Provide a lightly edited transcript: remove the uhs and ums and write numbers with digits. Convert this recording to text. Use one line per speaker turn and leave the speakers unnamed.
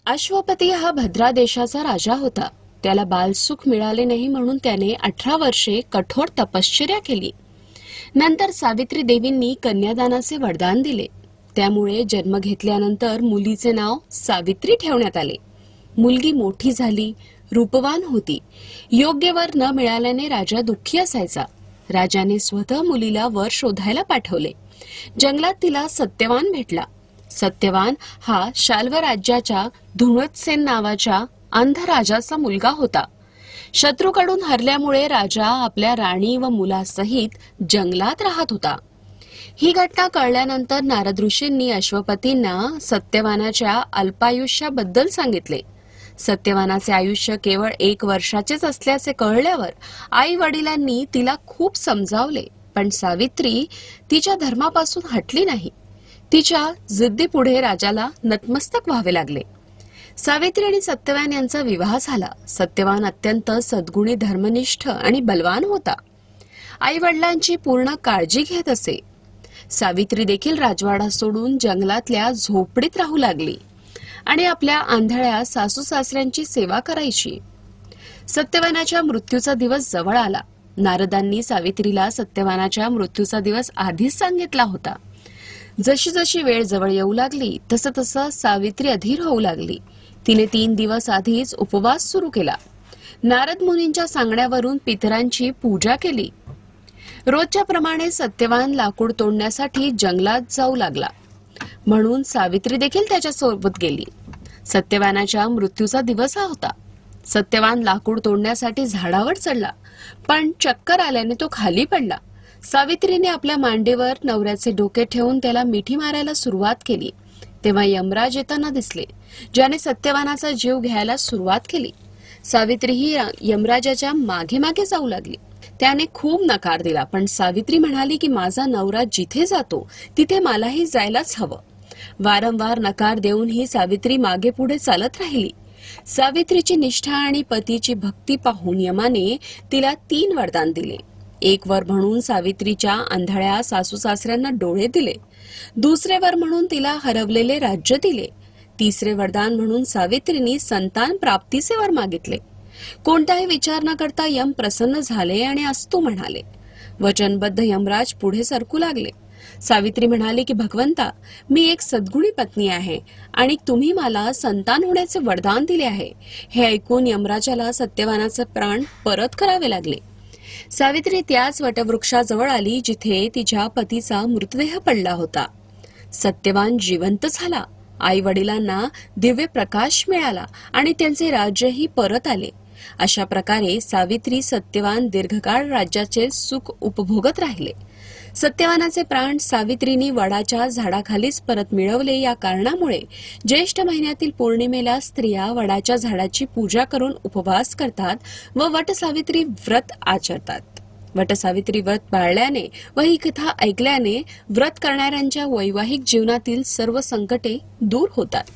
अश्वपती हा भद्रा देशाचा राजा होता। त्याला बालसुख मिळाले नाही म्हणून त्याने 18 वर्षे कठोर तपश्चर्या केली। नंतर सावित्री देवींनी कन्यादानाचे वरदान दिले। त्यामुळे जन्म घेतल्यानंतर मुलीचे नाव सावित्री ठेवण्यात आले। मुलगी मोठी झाली, रूपवान होती। योग्य वर न मिळाल्याने राजा दुःखी असायचा। राजाने स्वतः मुलीला वर शोधायला पाठवले। जंगलात तिला सत्यवान भेटला। सत्यवान हा शाल्व राज्याच्या धुणवत्सेन नावाच्या अंध राजाचा मुलगा होता। शत्रूकडून हरल्यामुळे राजा आपल्या राणी व मुलासहित जंगलात राहत होता। ही घटना कळल्यानंतर नारद ऋषींनी अश्वपतींना सत्यवानाच्या अल्पायुष्याबद्दल सांगितले। सत्यवानाचे आयुष्य केवळ 1 वर्षाचेच असल्याचे कळल्यावर आई वडिलांनी तिला खूप समजावले, पण सावित्री तिच्या धर्मापासून हटली नाही। तिच्या जिद्दीपुढे राजाला नतमस्तक व्हावे लागले। सावित्री आणि सत्यवान यांचा विवाह झाला। सत्यवान अत्यंत सद्गुणी, धर्मनिष्ठ आणि बलवान होता। आई वडिलांची पूर्ण काळजी घेत असे। सावित्री देखील राजवाडा सोडून जंगलातल्या झोपडीत राहू लागली आणि आपल्या आंधळ्या सासू सासऱ्यांची सेवा करायची। सत्यवानाच्या मृत्यूचा दिवस जवळ आला। नारदांनी सावित्रीला सत्यवानाच्या मृत्यूचा दिवस आधीच सांगितला होता। जशी जशी वेळ जवळ येऊ लागली तसं तसं सावित्री अधीर होऊ लागली। तिने 3 दिवस आधीच उपवास सुरू केला। नारद मुनींच्या सांगण्यावरून पितरांची पूजा केली। रोजच्या प्रमाणे सत्यवान लाकूड तोडण्यासाठी जंगलात जाऊ लागला, म्हणून सावित्री देखील त्याच्यासोबत गेली। सत्यवानाच्या मृत्यूचा दिवस हा होता। सत्यवान लाकूड तोडण्यासाठी झाडावर चढला, पण चक्कर आल्याने तो खाली पडला। सावित्रीने आपल्या मांडीवर नवऱ्याचे डोके ठेवून त्याला मिठी मारायला सुरुवात केली। तेव्हा यमराज येताना दिसले, ज्याने सत्यवानाचा जीव घ्यायला सुरुवात केली। सावित्री ही यमराजाच्या मागे मागे जाऊ लागली। त्याने खूप नकार दिला, पण सावित्री म्हणाली की माझा नवरा जिथे जातो तिथे मलाही जायलाच हवं। वारंवार नकार देऊन ही सावित्री मागे पुढे चालत राहिली। सावित्रीची निष्ठा आणि पतीची भक्ती पाहून यमाने तिला 3 वरदान दिले। 1 वर म्हणून सावित्रीच्या आंधळ्या सासू सासऱ्यांना डोळे दिले। दुसरे वर म्हणून तिला हरवलेले राज्य दिले। तिसरे वरदान म्हणून सावित्रीने संतान प्राप्तीचे वर मागितले। कोणताही विचार न करता यम प्रसन्न झाले आणि अस्तु म्हणाले। वचनबद्ध यमराज पुढे सरकू लागले। सावित्री म्हणाली की भगवंता, मी एक सद्गुणी पत्नी आहे आणि तुम्ही मला संतान होण्याचे वरदान दिले आहे। हे ऐकून यमराजाला सत्यवानाचे प्राण परत करावे लागले। सावित्री त्याच वटवृक्षाजवळ आली जिथे तिच्या पतीचा मृतदेह पडला होता। सत्यवान जिवंत झाला। आई वडिलांना दिव्य प्रकाश मिळाला आणि त्यांचे राज्यही परत आले। अशा प्रकारे सावित्री सत्यवान दीर्घकाळ राज्याचे सुख उपभोगत राहिले। सत्यवानाचे प्राण सावित्रीने वडाच्या झाडाखालीच परत मिळवले। या कारणामुळे ज्येष्ठ महिन्यातील पौर्णिमेला स्त्रिया वडाच्या झाडाची पूजा करून उपवास करतात व वटसावित्री व्रत आचरतात। वटसावित्री व्रत पाळल्याने व ही कथा ऐकल्याने व्रत करणाऱ्यांच्या वैवाहिक जीवनातील सर्व संकटे दूर होतात।